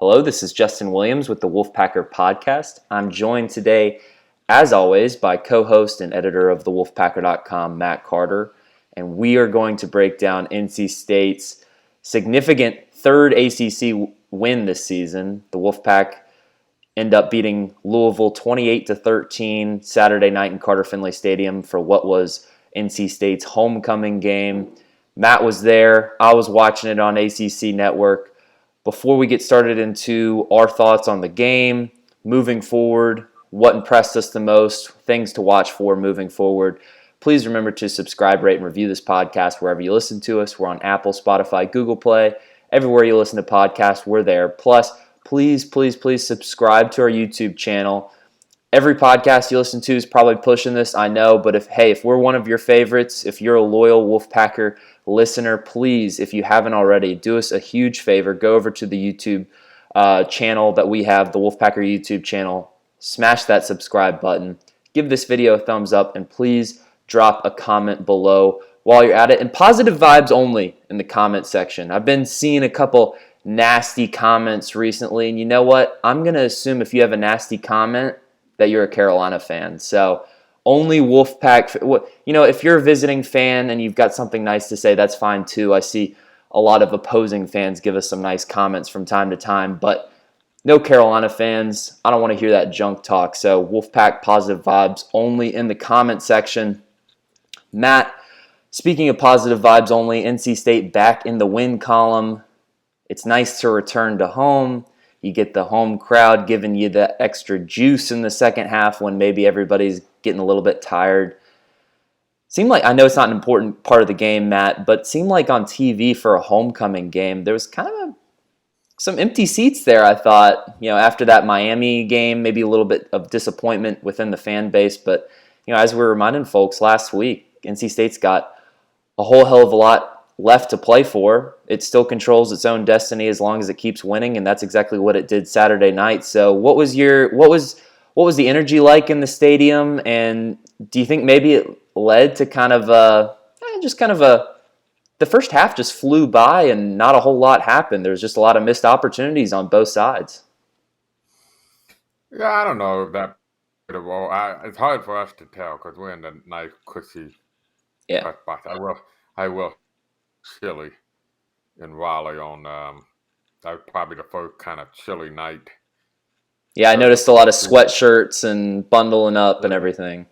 Hello, this is Justin Williams with the Wolfpacker Podcast. I'm joined today, as always, by co-host and editor of the Wolfpacker.com, Matt Carter, and we are going to break down NC State's significant third ACC win this season. The Wolfpack end up beating Louisville 28-13 Saturday night in Carter Finley Stadium for what was NC State's homecoming game. Matt was there. I was watching it on ACC Network. Before we get started into our thoughts on the game, moving forward, what impressed us the most, things to watch for moving forward, please remember to subscribe, rate, and review this podcast wherever you listen to us. We're on Apple, Spotify, Google Play. Everywhere you listen to podcasts, we're there. Plus, please subscribe to our YouTube channel. Every podcast you listen to is probably pushing this, I know, but if we're one of your favorites, if you're a loyal Wolfpacker listener, please, if you haven't already, do us a huge favor. Go over to the YouTube channel that we have, the Wolfpacker YouTube channel. Smash that subscribe button. Give this video a thumbs up, and please drop a comment below while you're at it. And positive vibes only in the comment section. I've been seeing a couple nasty comments recently, and you know what? I'm going to assume if you have a nasty comment that you're a Carolina fan. So only Wolfpack, if you're a visiting fan and you've got something nice to say, that's fine too. I see a lot of opposing fans give us some nice comments from time to time, but no Carolina fans. I don't want to hear that junk talk. So Wolfpack positive vibes only in the comment section. Matt, speaking of positive vibes only, NC State back in the win column. It's nice to return to home. You get the home crowd giving you the extra juice in the second half when maybe everybody's getting a little bit tired. Seemed like, I know it's not an important part of the game, Matt, but seemed like on TV for a homecoming game, there was kind of some empty seats there, I thought. After that Miami game, maybe a little bit of disappointment within the fan base. But, as we were reminding folks last week, NC State's got a whole hell of a lot left to play for. It still controls its own destiny as long as it keeps winning, and that's exactly what it did Saturday night. So what was the energy like in the stadium, and do you think maybe it led to the first half just flew by and not a whole lot happened? There was just a lot of missed opportunities on both sides. Yeah, I don't know if that. It's hard for us to tell because we're in the nice, cushy spot. I will. Chilly in Raleigh on that was probably the first kind of chilly night. Yeah, I noticed a lot of sweatshirts and bundling up and everything.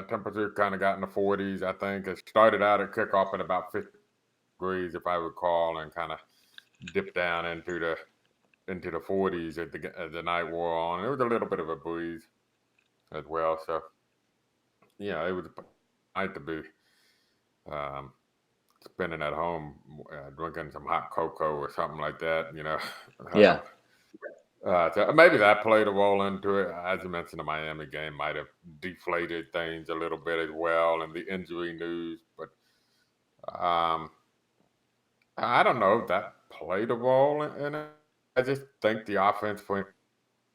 Temperature kind of got in the 40s, I think. It started out at kickoff at about 50 degrees, if I recall, and kind of dipped down into the 40s as the night wore on. There was a little bit of a breeze as well, so it was a night to be spending at home, drinking some hot cocoa or something like that, Yeah. So maybe that played a role into it. As you mentioned, the Miami game might have deflated things a little bit as well, and the injury news. But I don't know if that played a role in it. I just think the offense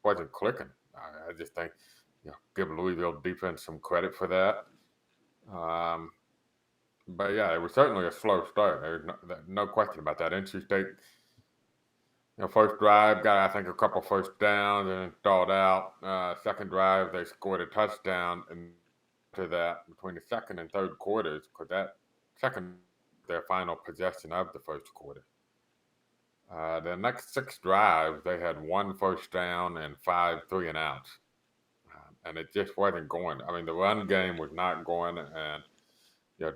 wasn't clicking. I just think, give Louisville defense some credit for that. But yeah, it was certainly a slow start. There's no question about that. NC State, first drive got, I think, a couple first downs and stalled out. Second drive, they scored a touchdown, and to that between the second and third quarters, because that second their final possession of the first quarter. The next 6 drives, they had 1 first down and 5 3-and-outs, and it just wasn't going. I mean, the run game was not going, and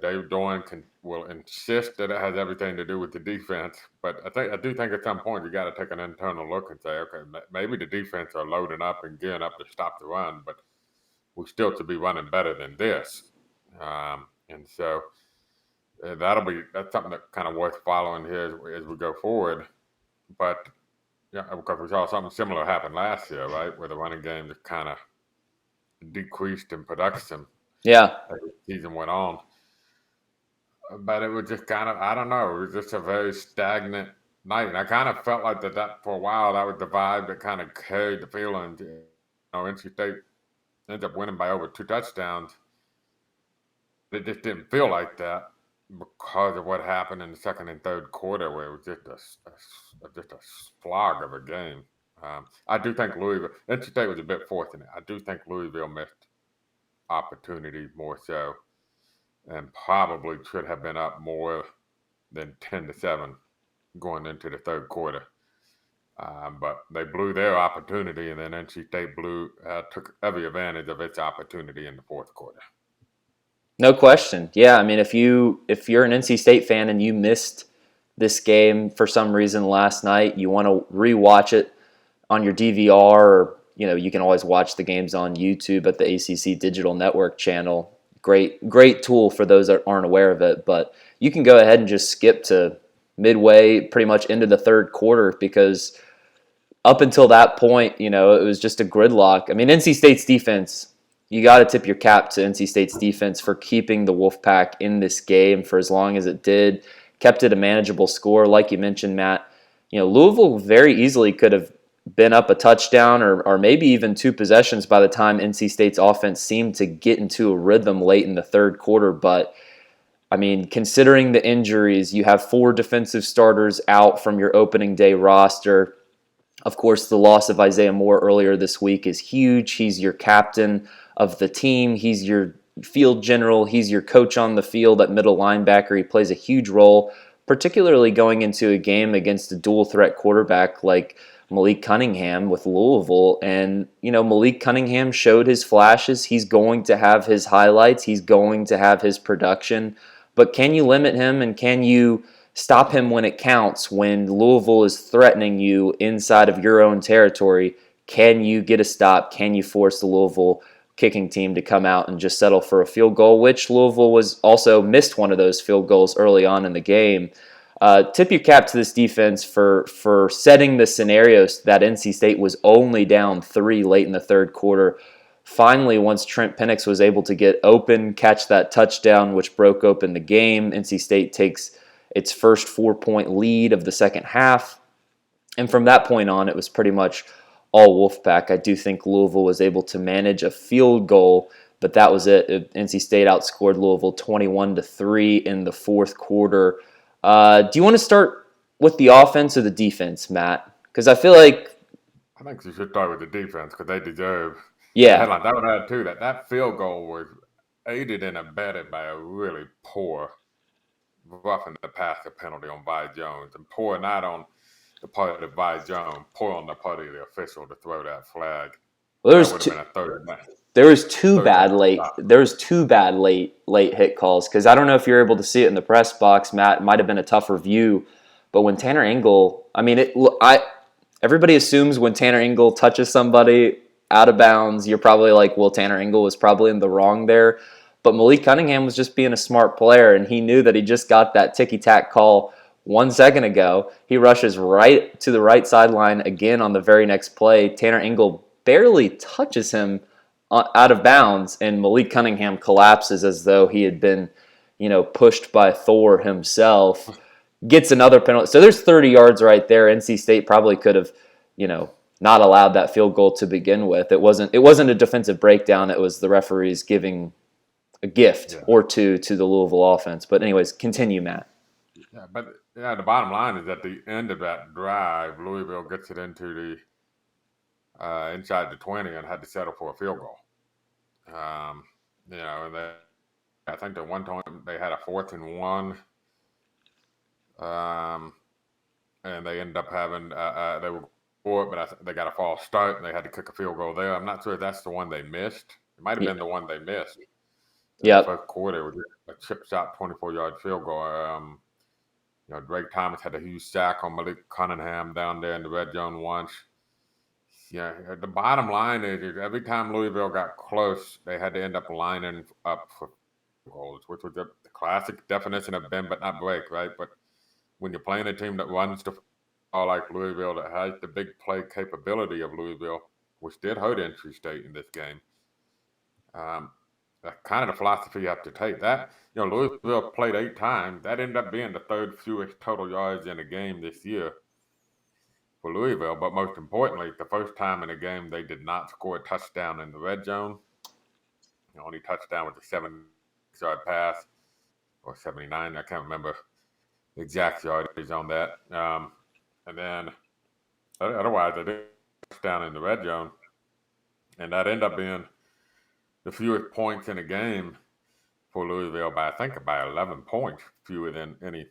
Dave Doeren will insist that it has everything to do with the defense, but I do think at some point you got to take an internal look and say, okay, maybe the defense are loading up and gearing up to stop the run, but we still to be running better than this, and so that's something that kind of worth following here as we go forward. But because we saw something similar happen last year, right, where the running game just kind of decreased in production. Yeah, as the season went on. But it was just kind of, I don't know, it was just a very stagnant night. And I kind of felt like that for a while, that was the vibe that kind of carried the feeling. NC State ended up winning by over 2 touchdowns. It just didn't feel like that. because of what happened in the second and third quarter, where it was just a slog of a game. I do think Louisville, NC State was a bit fortunate. I do think Louisville missed opportunity more so, and probably should have been up more than 10-7 going into the third quarter. But they blew their opportunity, and then NC State took every advantage of its opportunity in the fourth quarter. No question. Yeah, I mean, if you're an NC State fan and you missed this game for some reason last night, you want to rewatch it on your DVR, or you can always watch the games on YouTube at the ACC Digital Network channel. Great tool for those that aren't aware of it. But you can go ahead and just skip to midway, pretty much into the third quarter, because up until that point, it was just a gridlock. I mean, NC State's defense, you got to tip your cap to NC State's defense for keeping the Wolfpack in this game for as long as it did, kept it a manageable score. Like you mentioned, Matt, Louisville very easily could have been up a touchdown or maybe even two possessions by the time NC State's offense seemed to get into a rhythm late in the third quarter. But, I mean, considering the injuries, you have 4 defensive starters out from your opening day roster. Of course, the loss of Isaiah Moore earlier this week is huge. He's your captain of the team. He's your field general. He's your coach on the field at middle linebacker. He plays a huge role, particularly going into a game against a dual threat quarterback like Malik Cunningham with Louisville. And, Malik Cunningham showed his flashes. He's going to have his highlights. He's going to have his production. But can you limit him, and can you stop him when it counts, when Louisville is threatening you inside of your own territory? Can you get a stop? Can you force the Louisville kicking team to come out and just settle for a field goal, which Louisville was also missed one of those field goals early on in the game? Tip your cap to this defense for setting the scenarios that NC State was only down 3 late in the third quarter. Finally, once Trent Penix was able to get open, catch that touchdown, which broke open the game, NC State takes its first 4-point lead of the second half. And from that point on, it was pretty much all Wolfpack. I do think Louisville was able to manage a field goal, but that was it. NC State outscored Louisville 21-3 in the fourth quarter. Do you want to start with the offense or the defense, Matt? Because I feel like... I think you should start with the defense because they deserve... Yeah. Headline. That would add to that. That field goal was aided and abetted by a really poor roughing the passer penalty on Vi Jones, and poor not on the part of Vi Jones, poor on the part of the official to throw that flag. Well, there was two bad late hit calls, because I don't know if you're able to see it in the press box, Matt. It might have been a tougher view, but when Tanner Engel, everybody assumes when Tanner Engel touches somebody out of bounds, you're probably like, well, Tanner Engel was probably in the wrong there. But Malik Cunningham was just being a smart player, and he knew that he just got that ticky-tack call 1 second ago. He rushes right to the right sideline again on the very next play. Tanner Engel barely touches him out of bounds, and Malik Cunningham collapses as though he had been, pushed by Thor himself. Gets another penalty. So there's 30 yards right there. NC State probably could have, not allowed that field goal to begin with. It wasn't a defensive breakdown. It was the referees giving a gift or two to the Louisville offense. But anyways, continue, Matt. Yeah, but the bottom line is at the end of that drive, Louisville gets it into the inside the 20 and had to settle for a field goal. And I think at one time they had a 4th and 1, and they ended up having they were for it, but they got a false start and they had to kick a field goal there. I'm not sure if that's the one they missed. It might have been the one they missed. Yeah. The first quarter was a chip shot, 24-yard field goal. Drake Thomas had a huge sack on Malik Cunningham down there in the red zone once. Yeah, the bottom line is every time Louisville got close, they had to end up lining up for goals, which was the classic definition of bend but not break, right? But when you're playing a team that runs the ball like Louisville, that has the big play capability of Louisville, which did hurt NC State in this game, that's kind of the philosophy you have to take. That, Louisville played 8 times. That ended up being the 3rd fewest total yards in a game this year for Louisville. But most importantly, the first time in a game they did not score a touchdown in the red zone. The only touchdown was a 7-yard pass or 79. I can't remember the exact yardage on that. And then otherwise, they did touchdown in the red zone, and that ended up being the fewest points in a game for Louisville by, I think, by 11 points, fewer than any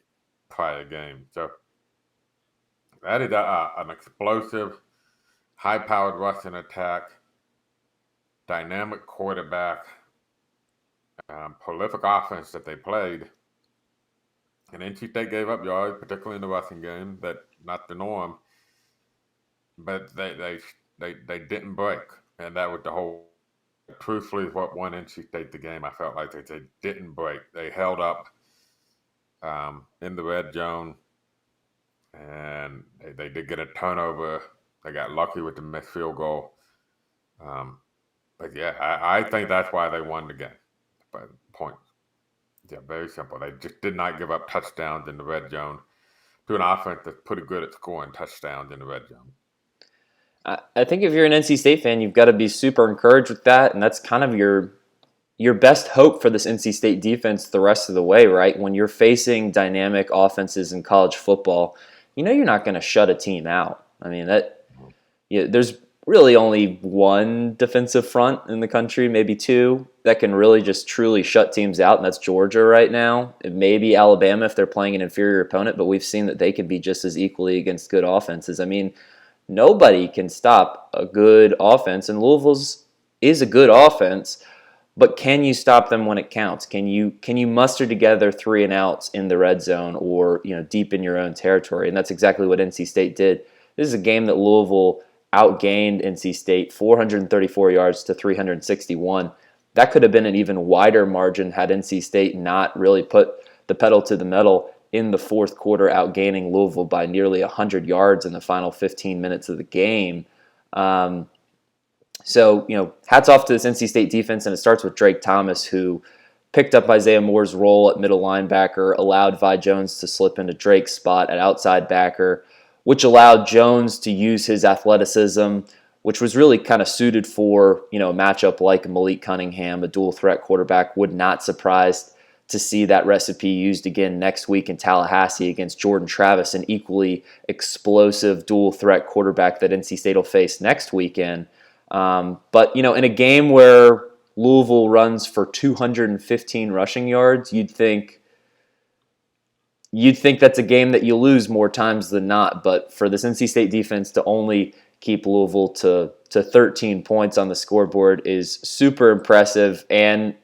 prior game. So that is an explosive, high-powered rushing attack, dynamic quarterback, prolific offense that they played. And NC State gave up yards, particularly in the rushing game. That not the norm, but they didn't break, and that was the whole. Truthfully, what won NC State the game. I felt like they didn't break. They held up in the red zone, and they did get a turnover. They got lucky with the missed field goal. But yeah, I think that's why they won the game by points. Yeah, very simple. They just did not give up touchdowns in the red zone to an offense that's pretty good at scoring touchdowns in the red zone. I think if you're an NC State fan, you've got to be super encouraged with that, and that's kind of your best hope for this NC State defense the rest of the way, right? When you're facing dynamic offenses in college football, you know you're not going to shut a team out. I mean, there's really only one defensive front in the country, maybe two, that can really just truly shut teams out, and that's Georgia right now. It may be Alabama if they're playing an inferior opponent, but we've seen that they can be just as equally against good offenses. I mean, nobody can stop a good offense, and Louisville's is a good offense, but can you stop them when it counts? Can you muster together 3 and outs in the red zone or deep in your own territory? And that's exactly what NC State did. This is a game that Louisville outgained NC State 434 yards to 361. That could have been an even wider margin had NC State not really put the pedal to the metal in the fourth quarter, outgaining Louisville by nearly 100 yards in the final 15 minutes of the game. So, hats off to this NC State defense, and it starts with Drake Thomas, who picked up Isaiah Moore's role at middle linebacker, allowed Vi Jones to slip into Drake's spot at outside backer, which allowed Jones to use his athleticism, which was really kind of suited for, a matchup like Malik Cunningham, a dual-threat quarterback. Would not surprise to see that recipe used again next week in Tallahassee against Jordan Travis, an equally explosive dual-threat quarterback that NC State will face next weekend. But, in a game where Louisville runs for 215 rushing yards, you'd think that's a game that you lose more times than not. But for this NC State defense to only keep Louisville to 13 points on the scoreboard is super impressive. And,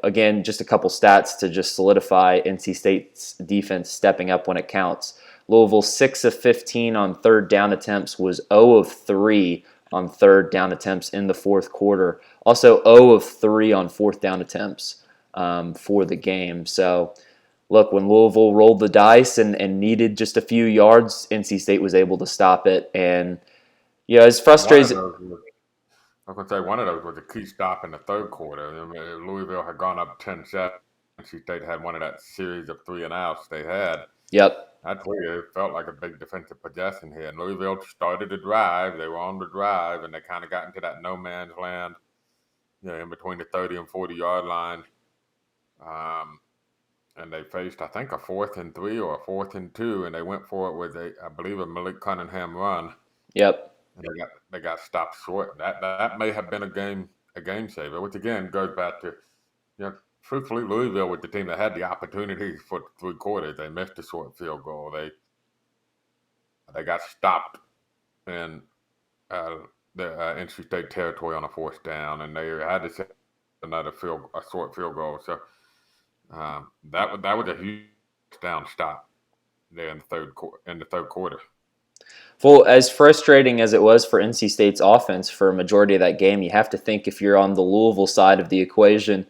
again, just a couple stats to just solidify NC State's defense stepping up when it counts. Louisville 6 of 15 on third down attempts, was 0 of 3 on third down attempts in the fourth quarter. Also 0 of 3 on fourth down attempts for the game. So, look, when Louisville rolled the dice and needed just a few yards, NC State was able to stop it. And, as frustrating. I was going to say one of those was a key stop in the third quarter. I mean, Louisville had gone up 10-7. NC State had one of that series of 3 and outs they had. Yep. I tell you, it felt like a big defensive possession here. And Louisville started the drive. They were on the drive, and they kind of got into that no man's land, in between the 30 and 40-yard line. And they faced, I think, a 4th and 3 or a 4th and 2, and they went for it with I believe, a Malik Cunningham run. Yep. And they got stopped short. That may have been a game saver, which again goes back to, truthfully, Louisville was the team that had the opportunity for 3 quarters. They missed a short field goal. They got stopped in the NC State territory on a 4th down, and they had to set a short field goal. So that was a huge down stop there in the third quarter. Well, as frustrating as it was for NC State's offense for a majority of that game, you have to think if you're on the Louisville side of the equation,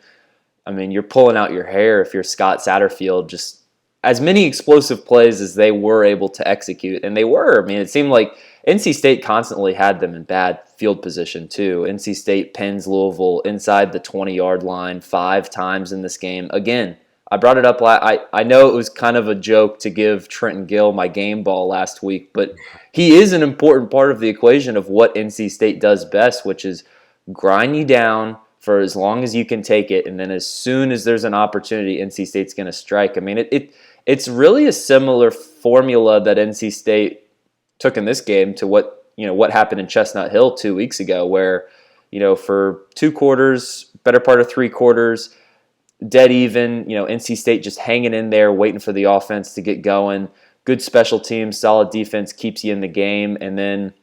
I mean, you're pulling out your hair if you're Scott Satterfield. Just as many explosive plays as they were able to execute, and they were. I mean, it seemed like NC State constantly had them in bad field position too. NC State pins Louisville inside the 20-yard line 5 times in this game. Again, I brought it up. I know it was kind of a joke to give Trenton Gill my game ball last week, but he is an important part of the equation of what NC State does best, which is grind you down, for as long as you can take it, and then as soon as there's an opportunity, NC State's going to strike. I mean, it's really a similar formula that NC State took in this game to what happened in Chestnut Hill 2 weeks ago, where for 2 quarters, better part of 3 quarters, dead even. NC State just hanging in there, waiting for the offense to get going. Good special teams, solid defense keeps you in the game, and then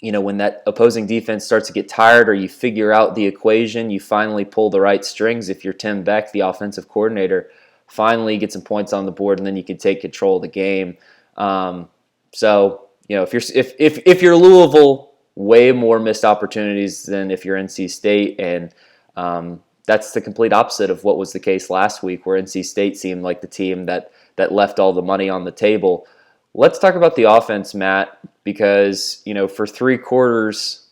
when that opposing defense starts to get tired or you figure out the equation, you finally pull the right strings. If you're Tim Beck, the offensive coordinator, finally get some points on the board, and then you can take control of the game. So if you're Louisville, way more missed opportunities than if you're NC State, and that's the complete opposite of what was the case last week, where NC State seemed like the team that left all the money on the table. Let's talk about the offense, Matt, because, for 3 quarters,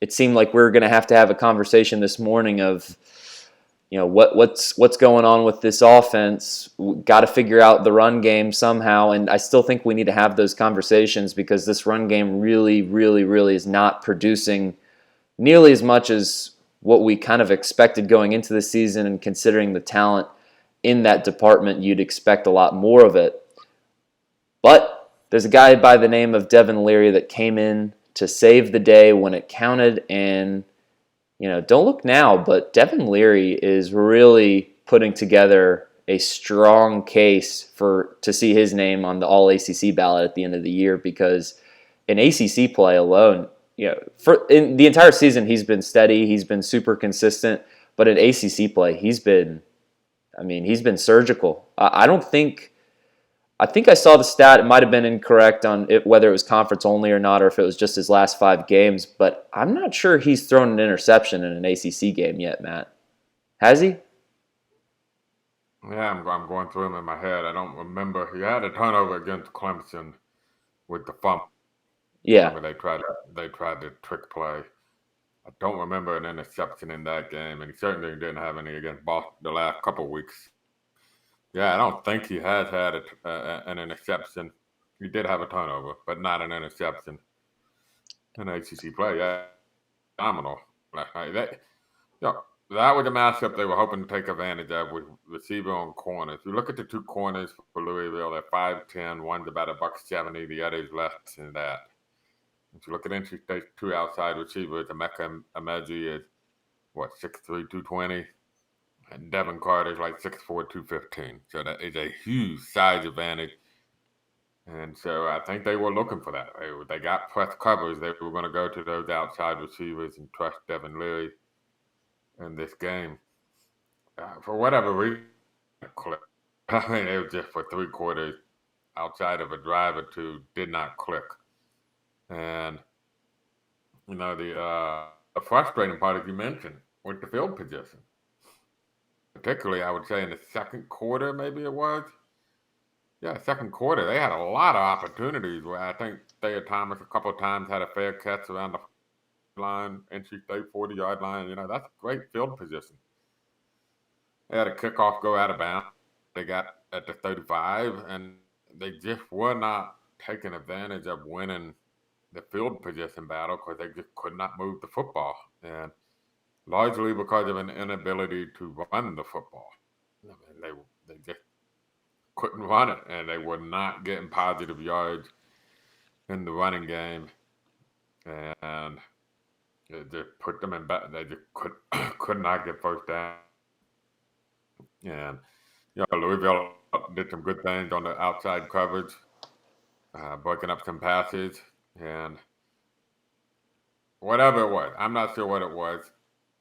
it seemed like we were going to have a conversation this morning of, what's going on with this offense. Got to figure out the run game somehow, and I still think we need to have those conversations because this run game really, really, really is not producing nearly as much as what we kind of expected going into the season, and considering the talent in that department, you'd expect a lot more of it. But there's a guy by the name of Devin Leary that came in to save the day when it counted, and don't look now, but Devin Leary is really putting together a strong case to see his name on the All-ACC ballot at the end of the year, because in ACC play alone, in the entire season he's been steady, he's been super consistent, but in ACC play he's been surgical. I think I saw the stat. It might have been incorrect on whether it was conference only or not, or if it was just his last 5 games. But I'm not sure he's thrown an interception in an ACC game yet, Matt. Has he? Yeah, I'm going through him in my head. I don't remember. He had a turnover against Clemson with the fumble. Yeah. They tried the trick play. I don't remember an interception in that game, and he certainly didn't have any against Boston the last couple of weeks. Yeah, I don't think he has had an interception. He did have a turnover, but not an interception in ACC play. Yeah, phenomenal last night. That was a matchup they were hoping to take advantage of with receiver on corners. You look at the 2 corners for Louisville, they're 5'10", one's about $170, the other's less than that. If you look at NC State's 2 outside receivers, Emeka Emeji is, 6'3", 220. And Devin Carter's like 6'4", 215. So that is a huge size advantage. And so I think they were looking for that. They got press covers. They were going to go to those outside receivers and trust Devin Leary in this game. For whatever reason, it was just for 3 quarters outside of a drive or 2 did not click. And, the frustrating part, as you mentioned, with the field position. Particularly, I would say in the second quarter, maybe it was. Yeah, second quarter, they had a lot of opportunities where I think Thea Thomas a couple of times had a fair catch around the line, NC State 40-yard line. That's great field position. They had a kickoff go out of bounds. They got at the 35, and they just were not taking advantage of winning the field position battle because they just could not move the football. And largely because of an inability to run the football. They just couldn't run it, and they were not getting positive yards in the running game. And it just put them in back. They just could not get first down. And, Louisville did some good things on the outside coverage, breaking up some passes. And whatever it was, I'm not sure what it was.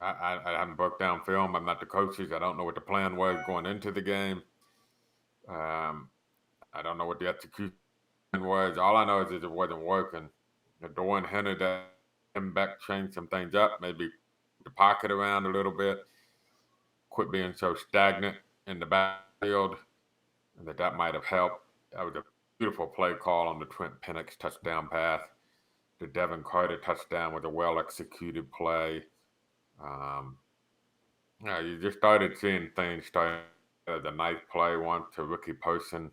I haven't broke down film. I'm not the coaches. I don't know what the plan was going into the game. I don't know what the execution was. All I know is that it wasn't working. Doran hinted that him back changed some things up, maybe the pocket around a little bit, quit being so stagnant in the backfield, and that might have helped. That was a beautiful play call on the Trent Penix touchdown pass. The Devin Carter touchdown was a well-executed play. You just started seeing things start. The nice play once to Ricky Person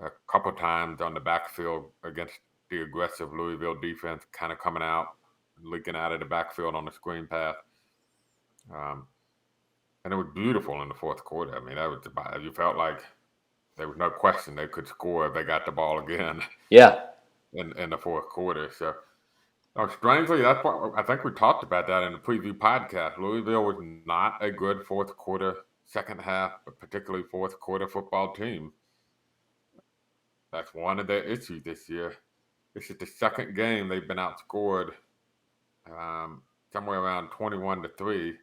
a couple times on the backfield against the aggressive Louisville defense, kind of coming out, leaking out of the backfield on the screen pass. And it was beautiful in the fourth quarter. I mean, you felt like there was no question they could score if they got the ball again. Yeah. In the fourth quarter. So, strangely, that's what I think we talked about that in the preview podcast. Louisville was not a good fourth quarter, second half, but particularly fourth quarter football team. That's one of their issues this year. This is the second game they've been outscored somewhere around 21-3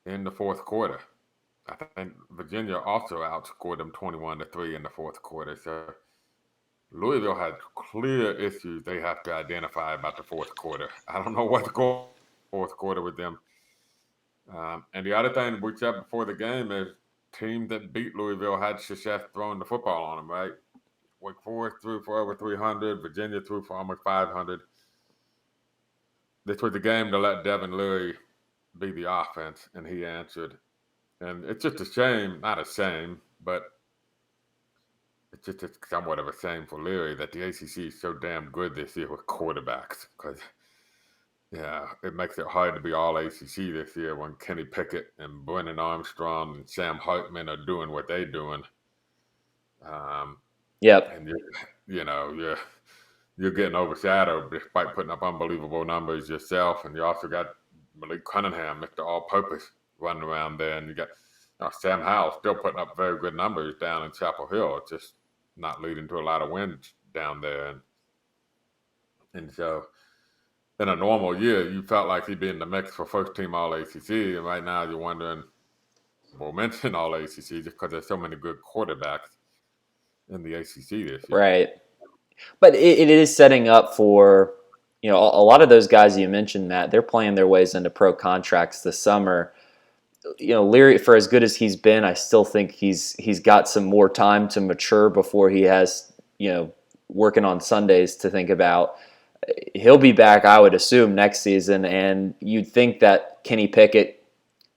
in the fourth quarter. I think Virginia also outscored them 21-3 in the fourth quarter. So Louisville has clear issues they have to identify about the fourth quarter. I don't know what's going on fourth quarter with them. And the other thing we said before the game is teams that beat Louisville had success throwing the football on them, right? Wake Forest threw for over 300. Virginia threw for almost 500. This was the game to let Devin Leary be the offense, and he answered. And it's just a shame, not a shame, but it's just somewhat of a shame for Leary that the ACC is so damn good this year with quarterbacks. Because, yeah, it makes it hard to be All-ACC this year when Kenny Pickett and Brennan Armstrong and Sam Hartman are doing what they're doing. Yep. And you're getting overshadowed despite putting up unbelievable numbers yourself. And you also got Malik Cunningham, Mr. All-Purpose, running around there. And you got Sam Howell still putting up very good numbers down in Chapel Hill. It's just not leading to a lot of wins down there. And so in a normal year, you felt like he'd be in the mix for first-team All-ACC. And right now you're wondering, we'll mention All-ACC just because there's so many good quarterbacks in the ACC this year. Right. But it is setting up for, a lot of those guys you mentioned, Matt, they're playing their ways into pro contracts this summer. Leary, for as good as he's been, I still think he's got some more time to mature before he has, working on Sundays to think about. He'll be back, I would assume, next season, and you'd think that Kenny Pickett,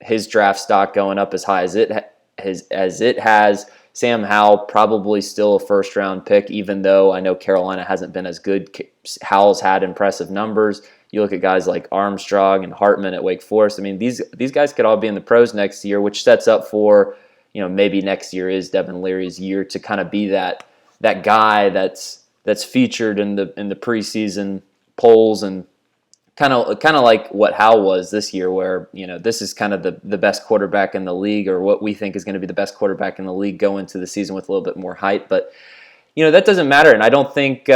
his draft stock going up as high as it has, Sam Howell probably still a first-round pick, even though I know Carolina hasn't been as good. Howell's had impressive numbers. You look at guys like Armstrong and Hartman at Wake Forest. I mean, these guys could all be in the pros next year, which sets up for, maybe next year is Devin Leary's year to kind of be that guy that's featured in the preseason polls, and kind of like what Howell was this year, where this is kind of the best quarterback in the league, or what we think is going to be the best quarterback in the league, go into the season with a little bit more hype. But that doesn't matter, and I don't think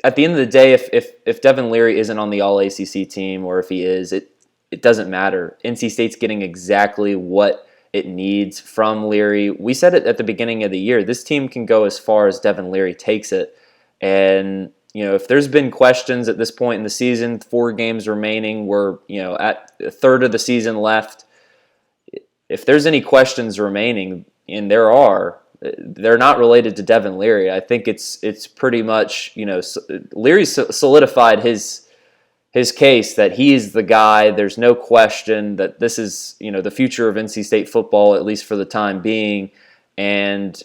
at the end of the day, if Devin Leary isn't on the All-ACC team, or if he is, it doesn't matter. NC State's getting exactly what it needs from Leary. We said it at the beginning of the year. This team can go as far as Devin Leary takes it. And, if there's been questions at this point in the season, 4 games remaining, we're, at a third of the season left. If there's any questions remaining, and there are, they're not related to Devin Leary. I think it's pretty much, Leary solidified his case that he's the guy. There's no question that this is, the future of NC State football, at least for the time being. And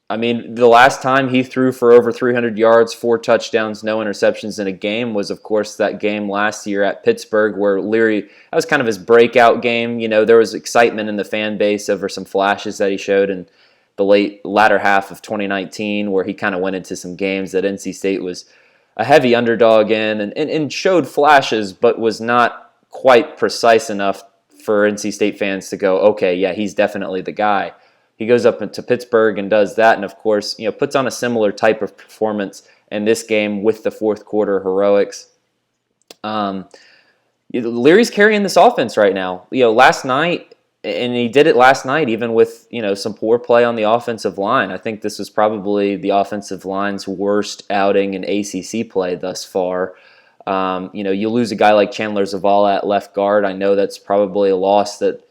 I mean, the last time he threw for over 300 yards, 4 touchdowns, no interceptions in a game was, of course, that game last year at Pittsburgh, where Leary, that was kind of his breakout game. There was excitement in the fan base over some flashes that he showed in the latter half of 2019, where he kind of went into some games that NC State was a heavy underdog in, and showed flashes, but was not quite precise enough for NC State fans to go, okay, yeah, he's definitely the guy. He goes up into Pittsburgh and does that, and of course, puts on a similar type of performance in this game with the fourth quarter heroics. Leary's carrying this offense right now. Last night, and he did it last night, even with some poor play on the offensive line. I think this was probably the offensive line's worst outing in ACC play thus far. You lose a guy like Chandler Zavala at left guard. I know that's probably a loss that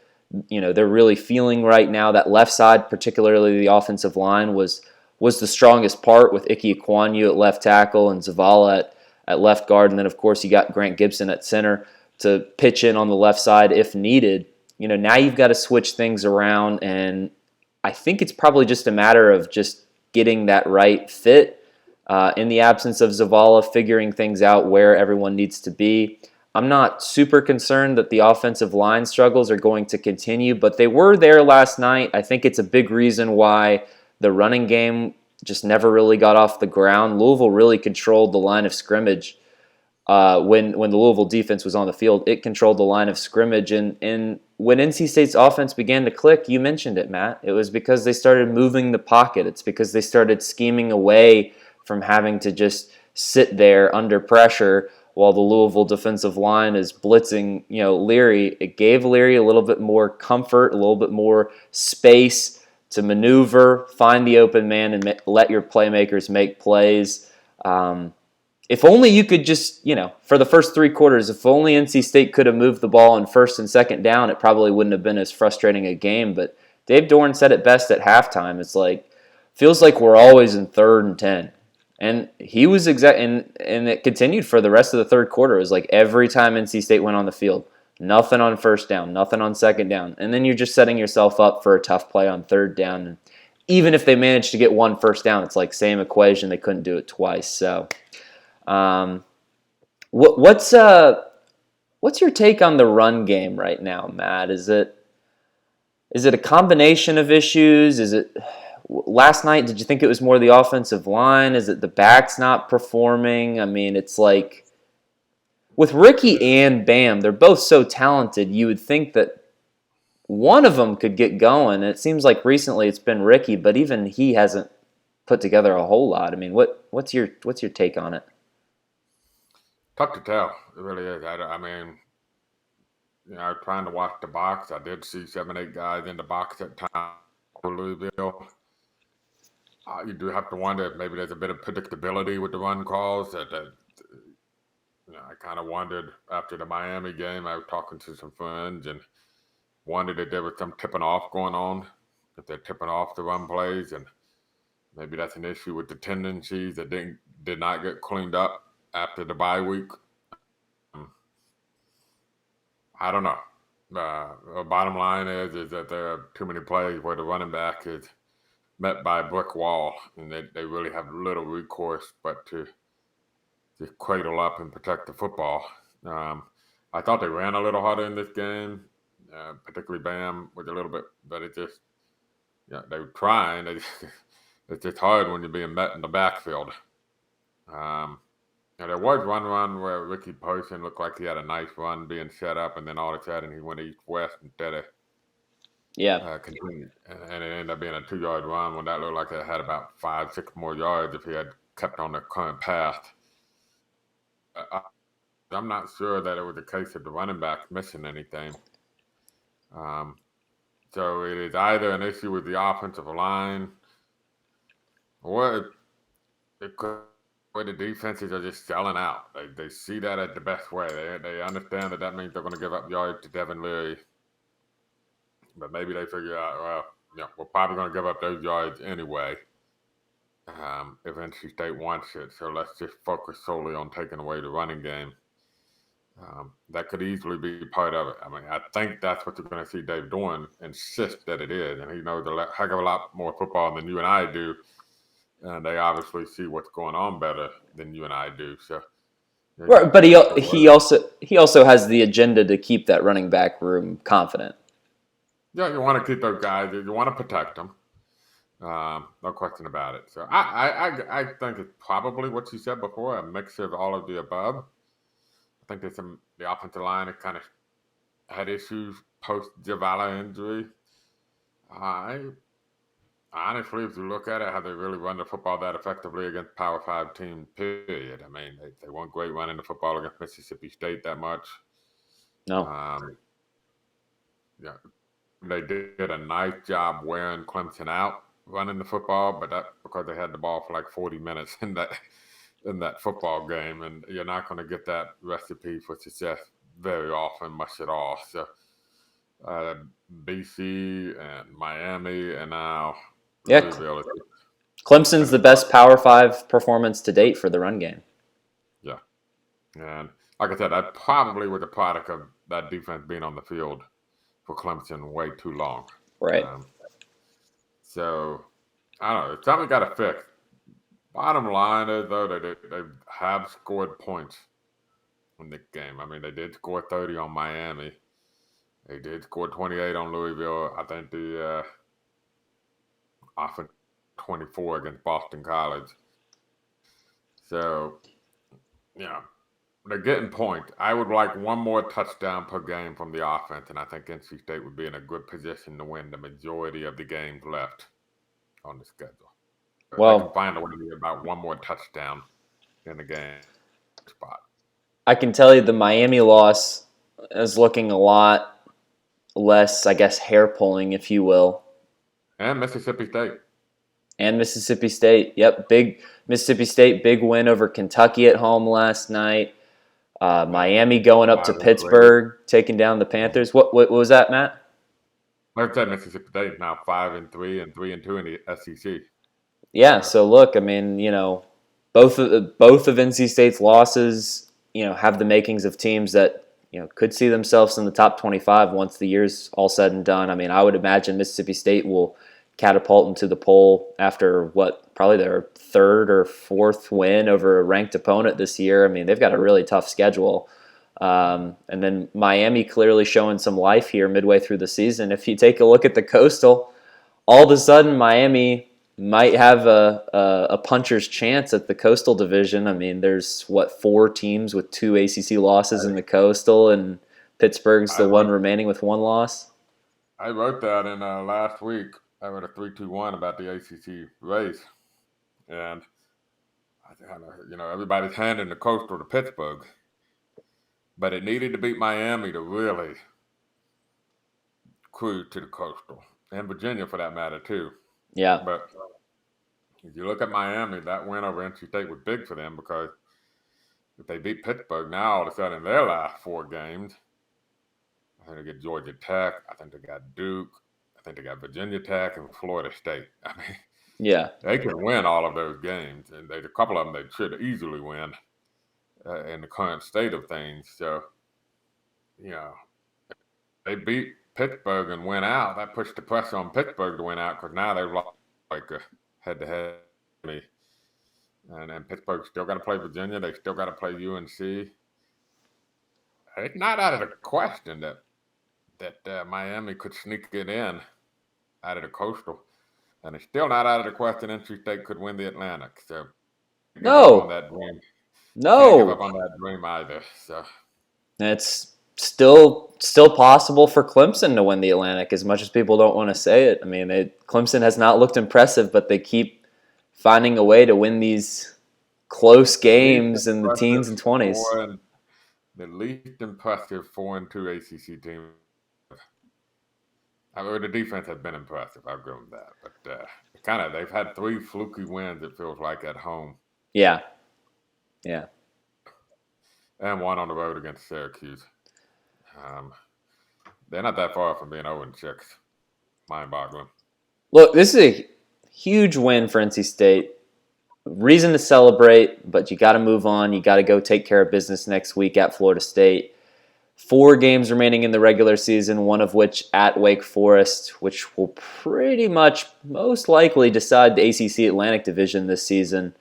they're really feeling right now. That left side, particularly the offensive line, was the strongest part, with Ike Ekwonu at left tackle and Zavala at left guard. And then, of course, you got Grant Gibson at center to pitch in on the left side if needed. Now you've got to switch things around, and I think it's probably just a matter of just getting that right fit in the absence of Zavala, figuring things out where everyone needs to be. I'm not super concerned that the offensive line struggles are going to continue, but they were there last night. I think it's a big reason why the running game just never really got off the ground. Louisville really controlled the line of scrimmage when the Louisville defense was on the field. It controlled the line of scrimmage, and when NC State's offense began to click, you mentioned it, Matt. It was because they started moving the pocket. It's because they started scheming away from having to just sit there under pressure while the Louisville defensive line is blitzing, Leary. It gave Leary a little bit more comfort, a little bit more space to maneuver, find the open man, and let your playmakers make plays. If only you could just, for the first 3 quarters, if only NC State could have moved the ball on first and second down, it probably wouldn't have been as frustrating a game. But Dave Dorn said it best at halftime. It's like, feels like we're always in 3rd and 10. And he was and it continued for the rest of the third quarter. It was like every time NC State went on the field, nothing on first down, nothing on second down. And then you're just setting yourself up for a tough play on 3rd down. And even if they managed to get 1 first down, it's like same equation. They couldn't do it twice. So what's your take on the run game right now, Matt? Is it a combination of issues? Is it last night? Did you think it was more the offensive line? Is it the backs not performing? I mean, it's like with Ricky and Bam, they're both so talented. You would think that one of them could get going. And it seems like recently it's been Ricky, but even he hasn't put together a whole lot. I mean, what's your take on it? Tough to tell. It really is. I mean, trying to watch the box. I did see 7, 8 guys in the box at times for Louisville. You do have to wonder if maybe there's a bit of predictability with the run calls. I kind of wondered after the Miami game. I was talking to some friends and wondered if there was some tipping off going on, if they're tipping off the run plays, and maybe that's an issue with the tendencies that did not get cleaned up after the bye week. I don't know. The bottom line is that there are too many plays where the running back is met by a brick wall, and they really have little recourse but to cradle up and protect the football. I thought they ran a little harder in this game, particularly Bam with a little bit, but it just, they were trying. It's just hard when you're being met in the backfield. There was one run where Ricky Person looked like he had a nice run being set up, and then all of a sudden he went east-west instead of continued. And it ended up being a 2-yard run when that looked like it had about 5, 6 more yards if he had kept on the current path. I'm not sure that it was a case of the running back missing anything. So it is either an issue with the offensive line, or it could where the defenses are just selling out. They see that as the best way. They understand that means they're going to give up yards to Devin Leary. But maybe they figure out, we're probably going to give up those yards anyway if NC State wants it. So let's just focus solely on taking away the running game. That could easily be part of it. I mean, I think that's what you're going to see Dave Dorn insist that it is. And he knows a heck of a lot more football than you and I do. And they obviously see what's going on better than you and I do. So, right, but he also has the agenda to keep that running back room confident. Yeah, you want to keep those guys. You want to protect them. No question about it. So I think it's probably what you said before, a mix of all of the above. I think there's the offensive line that kind of had issues post Javala injury. Honestly, if you look at it, how they really run the football that effectively against Power 5 team, period. I mean, they weren't great running the football against Mississippi State that much. No. They did a nice job wearing Clemson out running the football, but that's because they had the ball for like 40 minutes in that football game, and you're not going to get that recipe for success very often, much at all. So BC and Miami and now Louisville. Clemson's the best Power 5 performance to date for the run game. Yeah. And like I said, that probably was a product of that defense being on the field for Clemson way too long. Right. So, I don't know. It's something got to fix. Bottom line is, though, that they have scored points in the game. I mean, they did score 30 on Miami. They did score 28 on Louisville. I think the offense 24 against Boston College. So, they're getting points. I would like one more touchdown per game from the offense, and I think NC State would be in a good position to win the majority of the games left on the schedule. They can find a way to get about one more touchdown in the game spot. I can tell you the Miami loss is looking a lot less, I guess, hair-pulling, if you will. And Mississippi State. Yep, big Mississippi State, big win over Kentucky at home last night. Miami going up to Pittsburgh, taking down the Panthers. What was that, Matt? Like I said, Mississippi State now 5-3 and 3-2 in the SEC. Yeah, so look, I mean, both of NC State's losses, have the makings of teams that could see themselves in the top 25 once the year's all said and done. I mean, I would imagine Mississippi State will catapult into the poll after probably their third or fourth win over a ranked opponent this year. I mean, they've got a really tough schedule. And then Miami clearly showing some life here midway through the season. If you take a look at the Coastal, all of a sudden Miami might have a puncher's chance at the Coastal Division. I mean, there's 4 teams with 2 ACC losses in the Coastal, and Pittsburgh's the one remaining with 1 loss. I wrote that in last week. I wrote a 3-2-1 about the ACC race, and everybody's handing the Coastal to Pittsburgh, but it needed to beat Miami to really cruise to the Coastal, and Virginia for that matter too. Yeah. But if you look at Miami, that win over NC State was big for them, because if they beat Pittsburgh, now all of a sudden in their last 4 games, I think they get Georgia Tech, I think they got Duke, I think they got Virginia Tech and Florida State. I mean, yeah, they can win all of those games, and a couple of them they should easily win in the current state of things. So, they beat Pittsburgh and went out. That pushed the pressure on Pittsburgh to win out, because now they've lost head-to-head. And Pittsburgh still got to play Virginia. They still got to play UNC. It's not out of the question that Miami could sneak it in out of the Coastal. And it's still not out of the question NC State could win the Atlantic. So, no. On that dream. No. Can't give up on that dream either. So, it's still possible for Clemson to win the Atlantic, as much as people don't want to say it. I mean, Clemson has not looked impressive, but they keep finding a way to win these close games in the teens and 20s. The least impressive 4-2 ACC team. I mean, the defense has been impressive. I'll give them that. But they've had 3 fluky wins, it feels like, at home. Yeah. And 1 on the road against Syracuse. They're not that far from being 0-6. Mind-boggling. Look, this is a huge win for NC State. Reason to celebrate, but you got to move on. You got to go take care of business next week at Florida State. 4 games remaining in the regular season, one of which at Wake Forest, which will pretty much most likely decide the ACC Atlantic Division this season.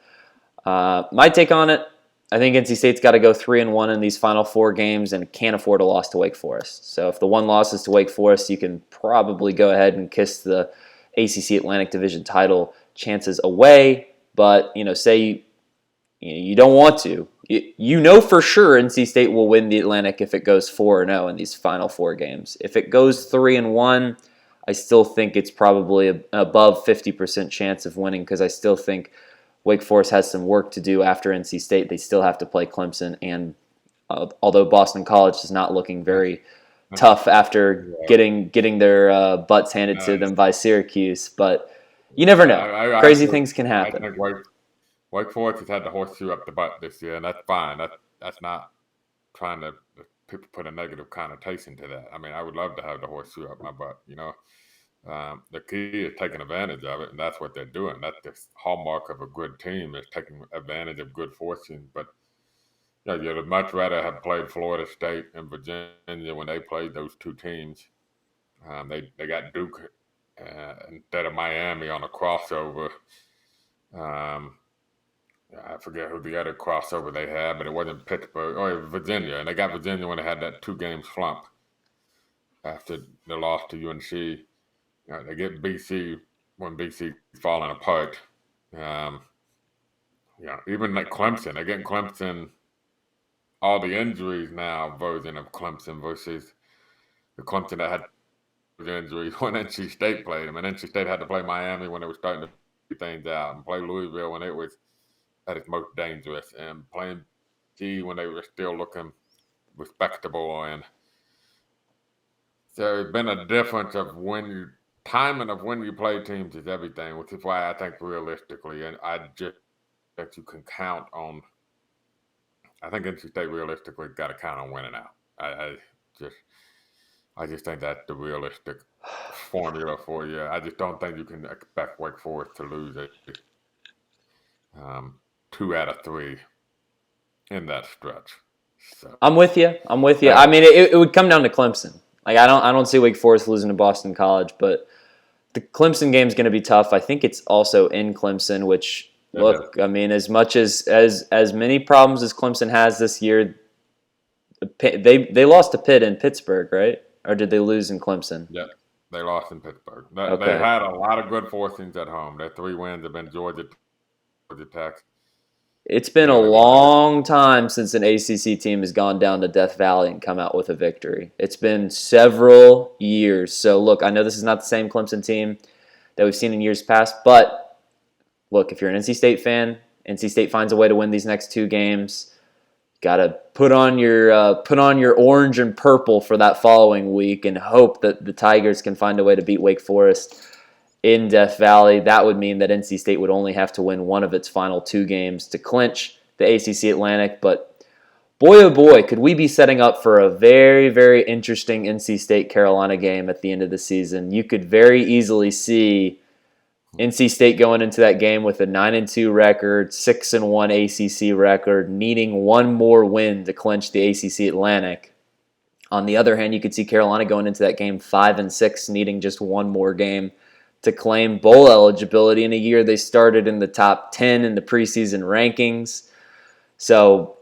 My take on it, I think NC State's got to go 3-1 in these final 4 games and can't afford a loss to Wake Forest. So if the 1 loss is to Wake Forest, you can probably go ahead and kiss the ACC Atlantic Division title chances away. But, say you don't want to. You know for sure NC State will win the Atlantic if it goes 4-0 in these final 4 games. If it goes 3-1, I still think it's probably above 50% chance of winning, because I still think Wake Forest has some work to do after NC State. They still have to play Clemson, and although Boston College is not looking very tough after getting their butts handed to them by Syracuse, but you never know. Crazy things can happen. I think Wake Forest has had the horseshoe up the butt this year, and that's fine. That's not trying to people put a negative connotation to that. I mean, I would love to have the horseshoe up my butt, The key is taking advantage of it, and that's what they're doing. That's the hallmark of a good team, is taking advantage of good fortune. But you'd much rather have played Florida State and Virginia when they played those 2 teams. They got Duke instead of Miami on a crossover. I forget who the other crossover they had, but it wasn't Pittsburgh. Oh, it was Virginia. And they got Virginia when they had that 2-game slump after the loss to UNC. They get BC when BC falling apart. Even like Clemson, they're getting Clemson, all the injuries now version of Clemson versus the Clemson that had the injuries when NC State played them. And NC State had to play Miami when they were starting to figure things out, and play Louisville when it was at its most dangerous, and playing G when they were still looking respectable. And so it's been a difference of timing of when you play teams is everything, which is why I think realistically, and I just think you can count on. I think NC State realistically got to count on winning out. I just think that's the realistic formula for you. I just don't think you can expect Wake Forest to lose it 2 out of 3 in that stretch. So I'm with you. I mean, it would come down to Clemson. Like I don't see Wake Forest losing to Boston College, but the Clemson game is going to be tough. I think it's also in Clemson, which look, I mean, as much as many problems as Clemson has this year, they lost to Pitt in Pittsburgh, right? Or did they lose in Clemson? Yeah, they lost in Pittsburgh. Okay. They had a lot of good fortunes at home. Their 3 wins have been Georgia Tech. It's been a long time since an ACC team has gone down to Death Valley and come out with a victory. It's been several years. So, look, I know this is not the same Clemson team that we've seen in years past, but look, if you're an NC State fan, NC State finds a way to win these next 2 games. Got to put on your orange and purple for that following week and hope that the Tigers can find a way to beat Wake Forest in Death Valley. That would mean that NC State would only have to win one of its final 2 games to clinch the ACC Atlantic. But boy, oh boy, could we be setting up for a very, very interesting NC State-Carolina game at the end of the season. You could very easily see NC State going into that game with a 9-2 record, 6-1 ACC record, needing one more win to clinch the ACC Atlantic. On the other hand, you could see Carolina going into that game 5-6, needing just one more game to claim bowl eligibility in a year they started in the top 10 in the preseason rankings. So,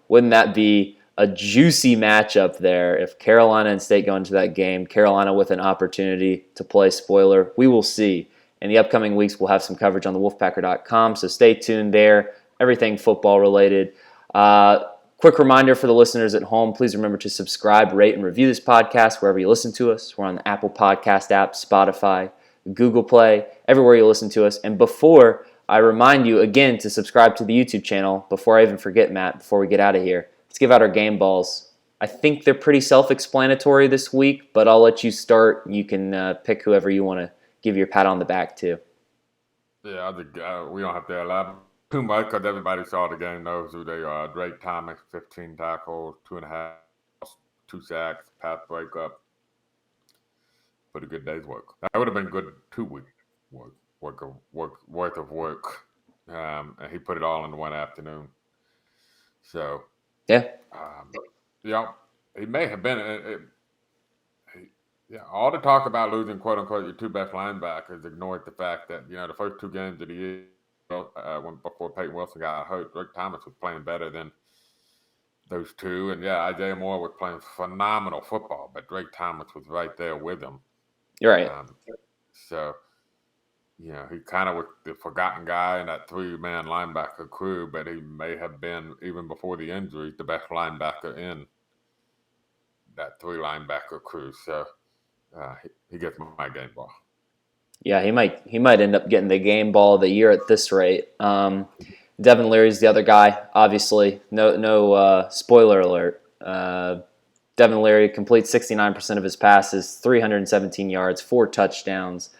wouldn't that be a juicy matchup there if Carolina and State go into that game? Carolina with an opportunity to play spoiler. We will see. In the upcoming weeks, we'll have some coverage on the Wolfpacker.com, so stay tuned there. Everything football related. Quick reminder for the listeners at home, please remember to subscribe, rate, and review this podcast wherever you listen to us. We're on the Apple Podcast app, Spotify, Google Play, everywhere you listen to us. And before I remind you again to subscribe to the YouTube channel, before I even forget, Matt, before we get out of here, let's give out our game balls. I think they're pretty self-explanatory this week, but I'll let you start. You can pick whoever you want to give your pat on the back to. Yeah, I think we don't have to elaborate too much because everybody saw the game, knows who they are. Drake Thomas, 15 tackles, 2.5, 2 sacks, pass breakup. Pretty good day's work. That would have been good 2 weeks worth of work. And he put it all in one afternoon. So, yeah, he may have been. All the talk about losing, quote unquote, your 2 best linebackers ignored the fact that the first 2 games of the year, before Peyton Wilson got hurt, Drake Thomas was playing better than those 2, and Isaiah Moore was playing phenomenal football, but Drake Thomas was right there with him. You're right. So, he kind of was the forgotten guy in that 3-man linebacker crew, but he may have been, even before the injury, the best linebacker in that 3-linebacker crew. So, he gets my game ball. Yeah, he might end up getting the game ball of the year at this rate. Devin Leary is the other guy. Obviously, no spoiler alert. Devin Leary completes 69% of his passes, 317 yards, 4 touchdowns,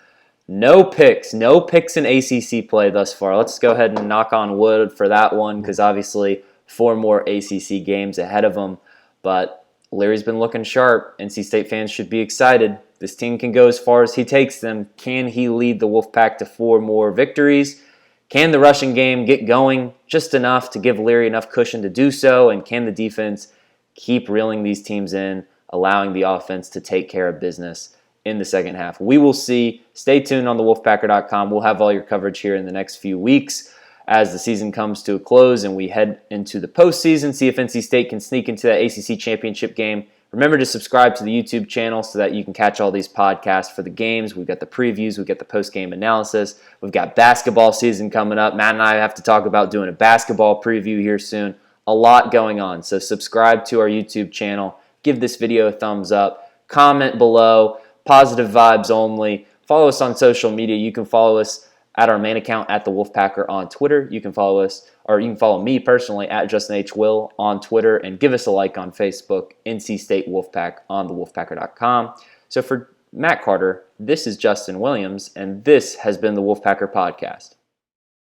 no picks in ACC play thus far. Let's go ahead and knock on wood for that one because obviously 4 more ACC games ahead of him. But Leary's been looking sharp. NC State fans should be excited. This team can go as far as he takes them. Can he lead the Wolfpack to 4 more victories? Can the rushing game get going just enough to give Leary enough cushion to do so? And can the defense keep reeling these teams in, allowing the offense to take care of business in the second half? We will see. Stay tuned on the Wolfpacker.com. We'll have all your coverage here in the next few weeks as the season comes to a close and we head into the postseason, see if NC State can sneak into that ACC championship game. Remember to subscribe to the YouTube channel so that you can catch all these podcasts for the games. We've got the previews. We've got the post-game analysis. We've got basketball season coming up. Matt and I have to talk about doing a basketball preview here soon. A lot going on. So subscribe to our YouTube channel. Give this video a thumbs up. Comment below. Positive vibes only. Follow us on social media. You can follow us at our main account at the Wolfpacker on Twitter. You can follow us, or you can follow me personally at Justin H. Will on Twitter, and give us a like on Facebook, NC State Wolfpack on the Wolfpacker.com. So for Matt Carter, this is Justin Williams, and this has been the Wolfpacker Podcast.